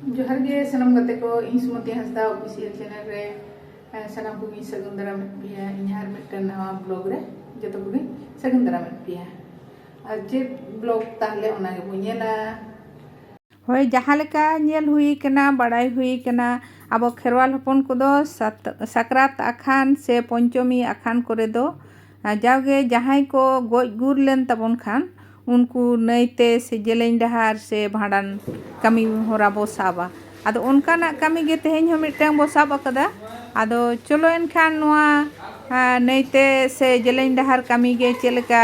जोहार गे सनम गते को इन सुमति हंसदा ऑफिशियल चैनल रे सनम को सगुन दारा में पिया इनहार मिटन नवा ब्लॉग रे जतो को सगुन दारा में पिया और जे ब्लॉग ताहले ओना गे बुझेला होय जहां लेका नेल हुई कना बड़ाई हुई कना अब खेरवाल हपन को दो साकरात आखान से पंचमी आखान करे दो जावगे जहां को गोज गुर लेन तबन खान उनको नईते से जेलें डहार से भाड़ान कमी होरा बो साबा आदो उनका ना कमी गे तेहें हो मिटांग बो साब अकदा आदो चलो एनखान नोआ नईते से जेलें डहार कमी गे चेलका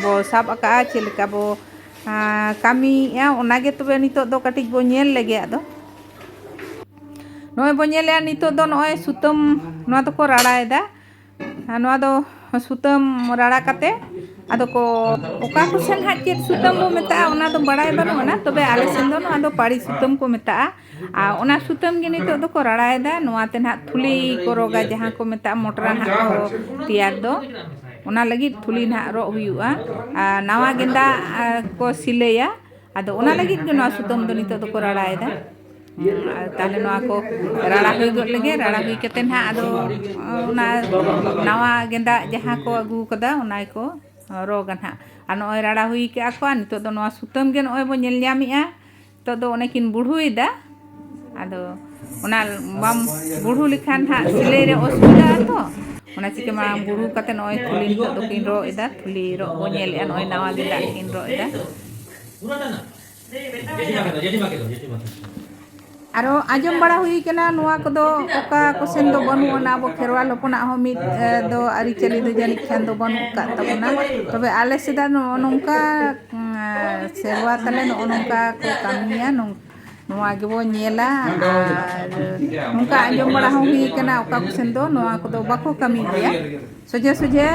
बो साब अका चेलका बो कमी या ओनागे तबे नितो दो कटिज बो नेल लगे आदो नोय बो नेल या नितो दो नोय सुतम नोआ तो को राड़ायदा नोआ दो सुतम राड़ा कते आदो को ओका कुसन हाथ चेत सुतम बो मेता ओना दो बड़ाय बानुना तबे आले सेन दो नोआ दो पाड़ी सुतम को मेता आ ओना सुतम गे नितो दो को राड़ायदा नोआ ते ना थुली को रोगा जहां को मेता मोटरा ना को तैयार दो ओना लगी थुली ना रो हुयुआ नावा गेंदा को सिलेया आदो ओना लगी गे नोआ सुतम दो नितो दो को राड़ायदा ताले नोआ को राड़ा हुई गो लगे राड़ा हुई कते ना आदो ओना नावा गेंदा जहां को अगू कदा ओना को रोगा ना आ नोय राड़ा हुई के आको नितो दो नोआ सुतम गे नोय बो नेल ᱧᱟᱢᱤᱟ तो दो ओने किन बुढ़ुइदा आदो ओना बाम बुढ़ु लिखान हा सिले रे असुविधा तो ओना चिके मा बुढ़ु कते नोय थुली नितो दो किन रो इदा थुली रो बो नेल या नोय नावा गेंदा किन रो इदा आरो आजम बड़ा हुई कना नोआ को दो ओका कोसेन दो बनु ओना बो खेरवाल हपना हो मिट दो आरी चली दो जानि खान दो बनु का तबना तबे आले सेदा नोंका सेवा तले नोंका को कामिया नोआ गे बो नेला नोंका आजम बड़ा हुई कना ओका कोसेन दो नोआ को दो बाको कामी गया सोजे सोजे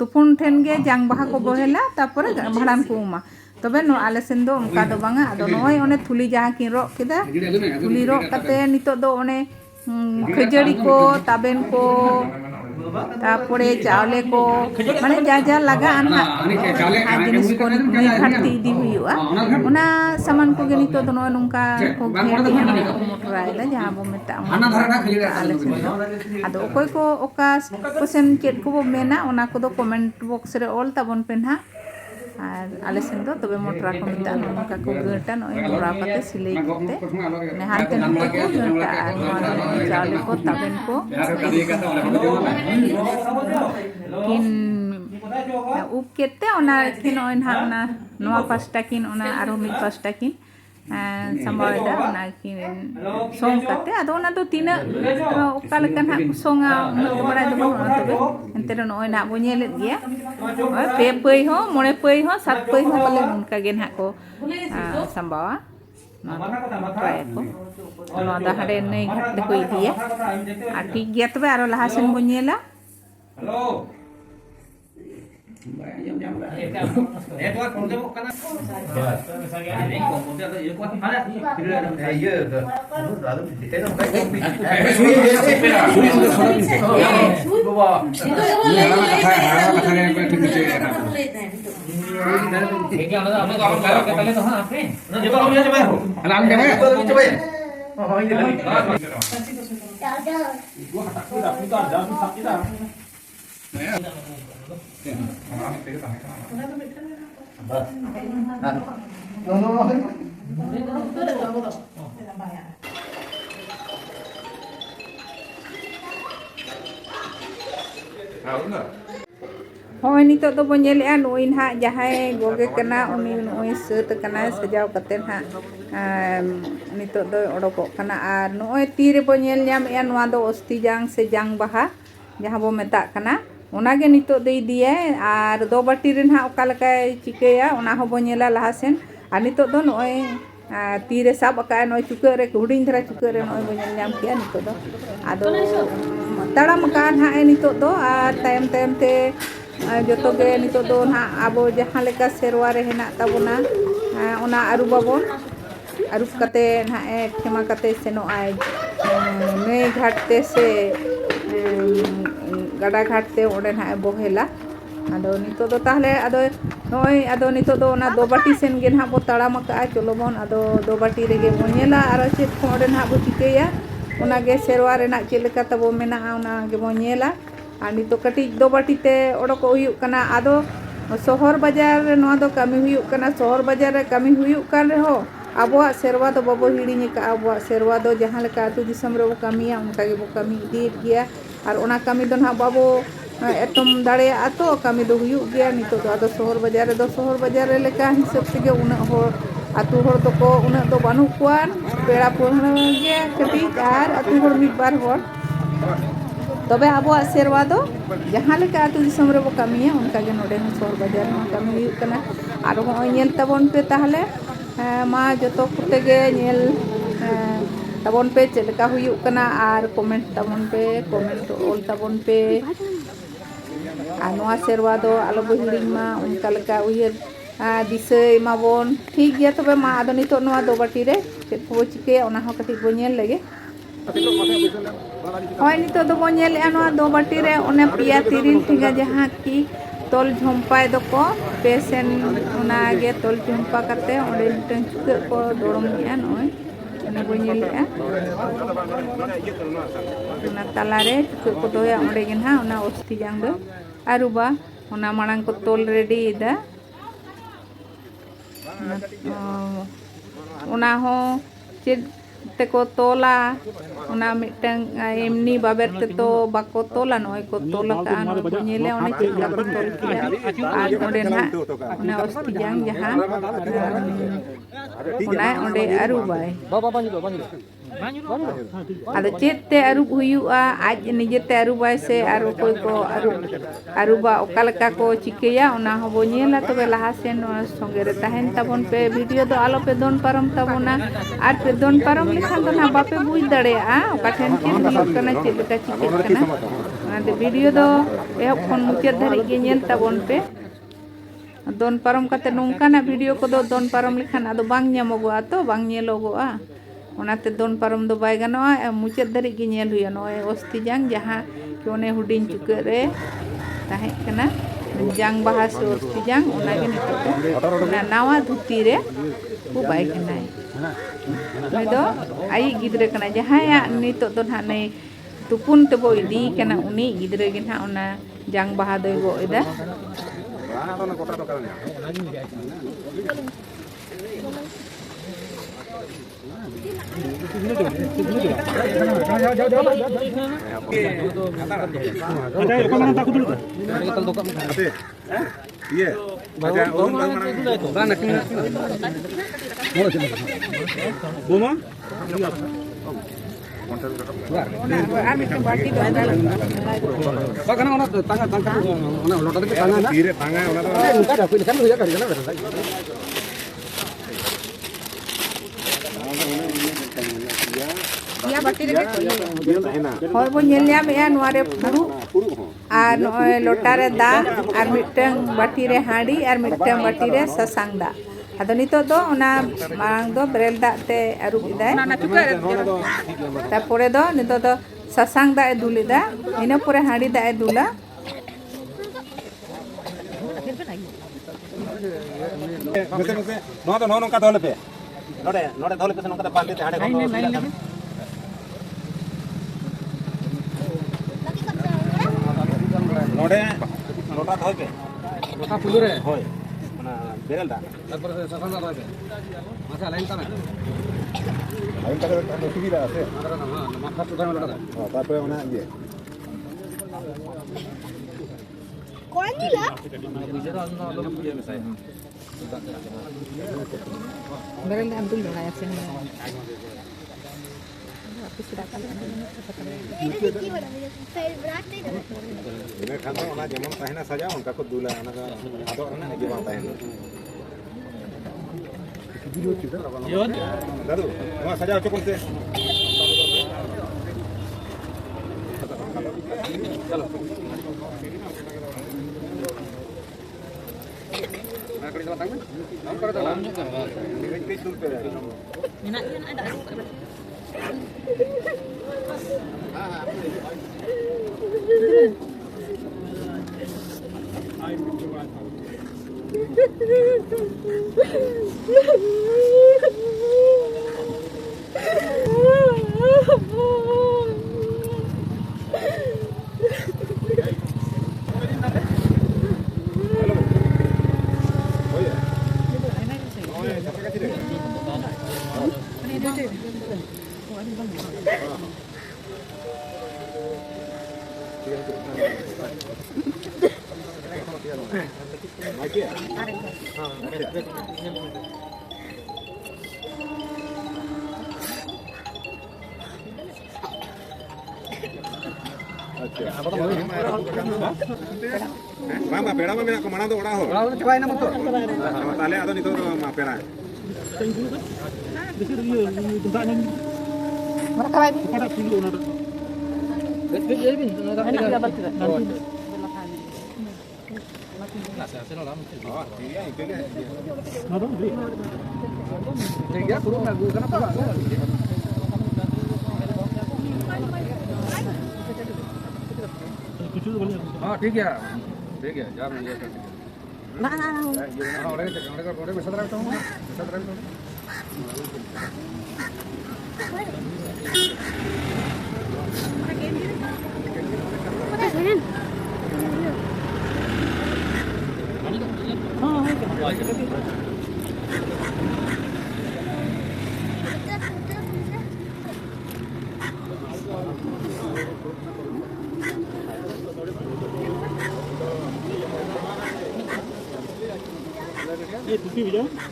तुपुन ठेन गे जांग बहा को बोहेला तापर भाड़ान को उमा तबे नो आले सेन दो उनका दो बांगा आदो नोय ओने थुली जहां किन रो केदा थुली रो कते नितो दो ओने खजड़ी को ताबेन को तापरे चावले को माने जा जा लगा अनहा जिनिस को नई घाटी दी हुआ ओना सामान को गे नितो दो नो नुंका को घेर दी मोटरायदा जहां बो मेता आले सेन दो आदो ओकोय को ओका क्वेश्चन चेट को बो मेना ओना को दो कमेंट बॉक्स रे ऑल ताबन पेनहा और आले सेन दो तबे मोटरा को मेता नोका को गटा नोय मोरा पाते सिलाई करते ने हाते नते को गटा और नोआ चावले को ताबेन को किन उप केते ओना किन ओना ओना नोआ पास्ता किन ओना आरो मिट पास्ता किन संभावदा ओना किन सोंग कते आदो ओना दो तीना ओका लेकन हा सोंगा बड़ा दो तबे एंते नोय ना बो नेल गया पे पई हो मोड़े पई हो सात पई हो पले उनका गे ना को संभावा ट्राई को ओना दा हडे नै घाट को इदिया आ ठीक गया तबे आरो लहा सेन बो नेला हेलो होय नितो दो बो नेलेआ नोय ना जहाय गोगे कना उनी नोय सेट कना सजाव कते ना नितो दो ओडोको कना आर नोय तीरे बो नेल ᱧᱟᱢᱮᱟ नोआ दो अस्ति जांग से जांग बहा जहां बो मेता कना ओनागे नितो दे दिए और दो बाटी रे ना ओका लका चिकेया ओना हो बो नेला लहा सेन आ नितो दो नोय तीरे साब अका नोय चुके रे हुडिंग धरा चुके रे नोय बो नेल ᱧᱟᱢ किया नितो दो आदो तड़म का ना नितो दो आ टाइम टाइम ते जोतो गे नितो दो ना आबो जहां लेका सेरवा रे हेना ताबोना ओना आरु बाबोन आरु कते ना खेमा कते सेनो आय नई घाटते से गड़ा घाटते ओडे ना बोहेला आदो नितो दो ताहले आदो नोय आदो नितो दो ना दो बाटी सेन गे ना बो ताड़ाम का चलो बोन आदो दो बाटी रेगे बो नेला आरो चेत कोडे ना बो चिकेया ओना गे सेरवा रेना चेलका तबो मेना ओना गे बो नेला आ नितो कटी दो बाटी ते ओडको हुयु कना आदो शहर बाजार नोआ दो कमी हुयु कना शहर बाजार रे कमी हुयु कान रे हो आबोआ सेरवा दो बाबो हिड़िनी का आबोआ सेरवा दो जहां लेका अतु दिसम रे बो कमिया उनका गे बो कमी इदी गया और ओना कमी दो ना बाबो एतम दाड़े आतो कमी दो हुयु गया नितो दो आदो शहर बाजार रे लेका हिसाब से गे उना हो आतु होर दो को उना दो बानु कुआन पेड़ा पुहना गे कटी आर आतु होर मिद बार होर तबे आबोआ सेरवा दो जहां लेका अतु दिसम रे बो कमिया उनका गे नोडे शहर बाजार में कमी हुयु कना आरो हो नेल तबन पे ताहले मा जतो कुते गे नेल तबन पे चेलका हुयु कना आर कमेंट तबन पे कमेंट ऑल तबन पे आनवा सेरवा दो आलो बहिड़िंग मा उनका लेका उयर दिसै माबोन ठीक गया तबे मा आदो नितो नवा दो बाटी रे चेत को चिके ओना हो कटी बो नेल लेगे होय नितो दो बो नेल नवा दो बाटी रे ओने पिया तिरिन ठिगा जहां की तोल झोंपाय दो को पेसेन ओना गे तोल झोंपा करते ओडे मिटन चुके को दोड़म निया नय ओने बो नेलआ ओना तालारे चुके को दोया ओडे गे ना ओना ओस्ती जांग दो आरुबा ओना मांग को तोल रेडी इदा ओना हो चेद ते को तोला ओना मिटन एमनी बाबेर ते तो बाको तोला नय को तोला का न नेले ओने चिका को तोल किया आर ओडे ना ओना ओस्ती जांग जहां ओना ओडे आरुबाय आदो चेते अरुब हुयुआ आज निजेते अरुबाय से आरो कोई को अरुबा ओकालका को चिकेया ओना हो बो नेला तबे लहा सेन संगे रे ताहेन ताबन पे वीडियो दो आलो पे दोन पारम ताबोना आर पे दोन पारम लिखान दो ना बापे बुझ दड़ेया ओका ठेन चेन हुयुग कना चेद लेका चिके कना ओना वीडियो दो एहब खन मुचाद धरि गे नेल ताबन पे दोन पारम कते नोंकाना वीडियो को दो दोन पारम लिखान आदो बांग ᱧᱟᱢᱚᱜᱚᱜᱼᱟ तो बांग ᱧᱮᱞᱚᱜᱚᱜᱼᱟ ओनाते दोन पारम दो बाय गानोआ मुचाद धरि गे नेल हुया नय ओस्ती जांग जहां कि ओने हुडिन चुके रे ताहे कना जांग बाहा से ओस्ती जांग ओना गे नितो ओना नावा धुती रे को बाय कनाय नय दो आई गिदरे कना जहाया नितो दो ना नै तुपुन ते बो इदी कना उनी गिदरे गे ना ओना जांग बाहा दोय गो एदा या बाटी रे होय बो नेल ᱧᱟᱢ ᱮᱟ ᱱᱚᱣᱟ रे फुरु आर नय लोटा रे दा आर मिटंग बाटी रे हांडी आर मिटंग बाटी रे ससांग दा आदो नितो दो ओना मांग दो ब्रेल दा ते अरुब इदाय ना चुके रे तारपरे दो नितो दो ससांग दा ए दुलिदा इना परे हांडी दा ए दुला नो तो नो नोका दोले पे नोडे नोडे दोले पे से नोका पांडे ते हाडे को नोडे लोटा धोय पे लोटा पुलु रे होय माने बेरल दा तारपर से सफा दा पे मासा लाइन ता सुविधा আছে माथा सुधा में लोटा हां तारपर ओना ये कोन नीला बेरल अब्दुल बनाया से ini kan ona जेमन ताहेना सजा उनका को दुला ona का आदो ona के बात ताहेना वीडियो चिदा दादू वहां सजा चुकन से चलो ना कड़ी बात में हम कर दो एक दूर पे ना ada bang pera mah kemana tuh orang ho? Orang cobain nama tuh. Tali atau itu pera? हाँ ठीक है जा मैं ये कर ना और मैं सदरा हूं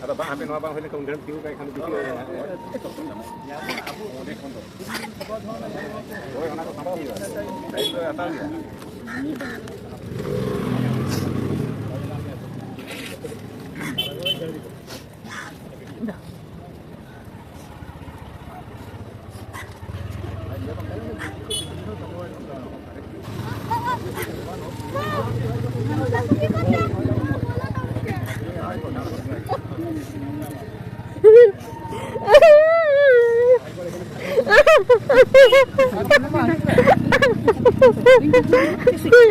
Atau bang hampir bang ini kemudian tiu kayak kan tiu ya. Oh, anak apa ya? Itu apa ya?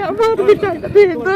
Ya mau bisa itu.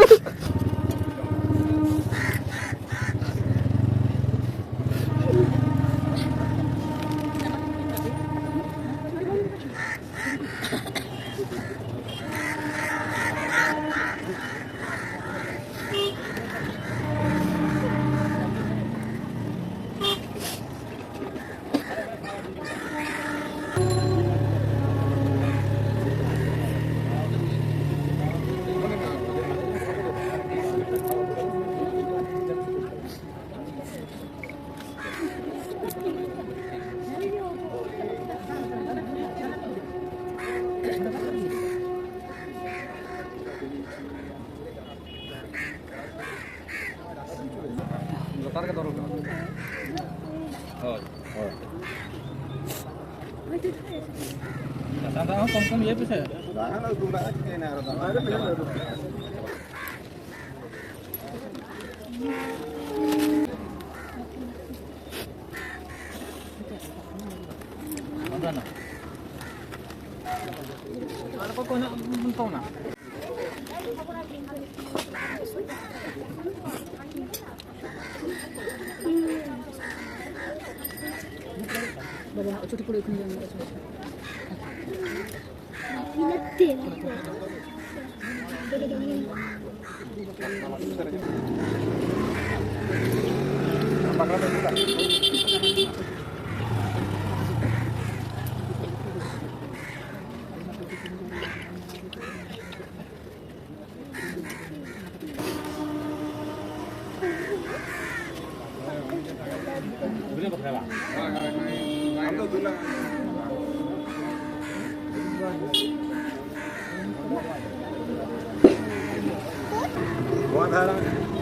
Lotar ke dorong. Oh. Tanda kong ये पे से Jangan lu guna aja ini harus. Mana? Ada kok nak mentong nak?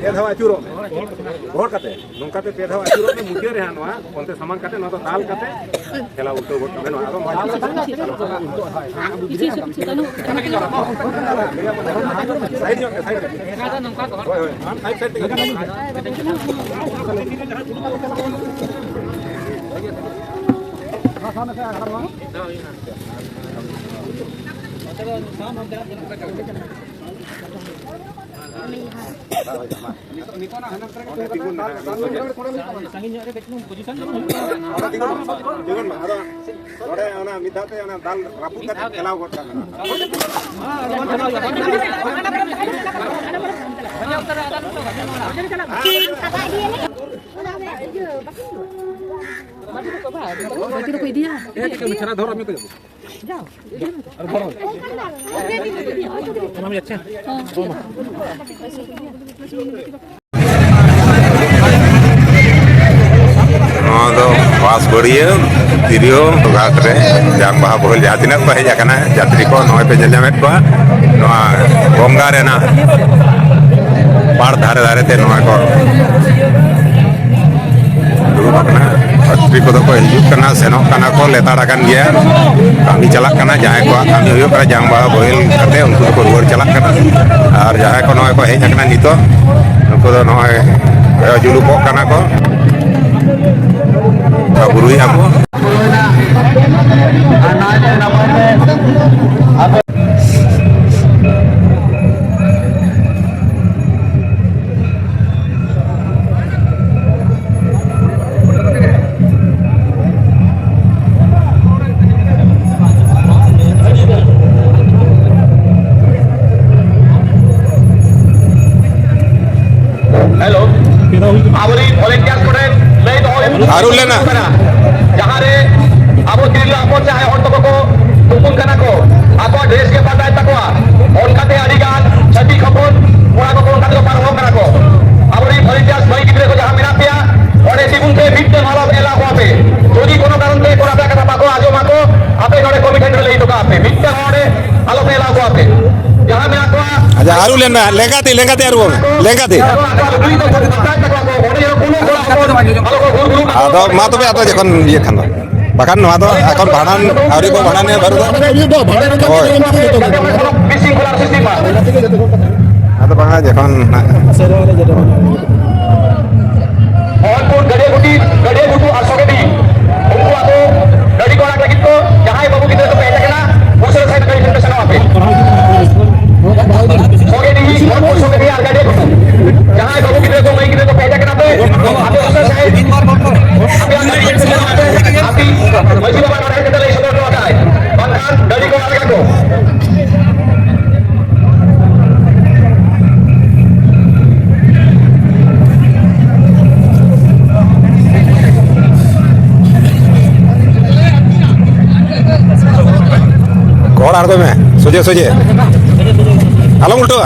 Pedhawa acuro bhor kate nongka te pedhawa acuro me mutia re hanwa onte saman kate no to dal kate khela ulto bot kame no ado side jo side kada nongka to hoy hoy an side side sana se agarwa ছাড়া ধরো আমি তো যাবো আর ধরো আমি যাচ্ছি बास बड़िया तिरियो घाट रे जांग बाहा बहल जहाँ तीन को हज यात्री को नॉय पे जलमेट को गंगा रेना पाड़ धारे धारे ते नॉय को यात्री को हजना सेनों को लेताड़ा गया कमी चला जहाँ को कमी हो जांग बाहा बहल करते उनको को रुआर चला और जहाँ को नॉय को हजना नित उनको नॉय जुलूप को बुरुई aku हेलो आवरी वॉलंटियर कोडे ले दो आरु लेना जहां रे आबो तिरला आपो चाहे हर तको को तुपुन कना को आपो ड्रेस के पता है तकवा ओनकाते अडिगान छटी खपोन पुरा को ओनकाते पार हो कना को आवरी वॉलंटियर्स भाई गिरे को जहां मेरा पिया ओडे तिबुन के बीट माला एला को आपे जोगी कोनो कारण ते कोना का कथा पाको आजो माको आपे नोडे कमिटेड ले तो का आपे बीट ओडे आलो एला को आपे जहां मेरा को अच्छा आरु लेना लेंगाते आरु लेंगाते आदो मा तबे आदो जखन ये खान बाखान नवा दो এখন ভাড়ান আউরি কো ভাড়ানে বারো আদো বাঙা যখন और गड़े गुटी और सोगेडी उनको आतो गाड़ी को लगी तो जहां बाबू की तरफ पहले ना दूसरे साइड गाड़ी से चला पे सोगेडी और सोगेडी और गड़े गुटी जहां बाबू की तरफ मैं की तरफ पहले ना पे आते दूसरे साइड अभी मजी बाबा का के तरह इस तरह होता है बंगाल गाड़ी को लगा को घोड़ा में सोजे सोजे आलम उल्टो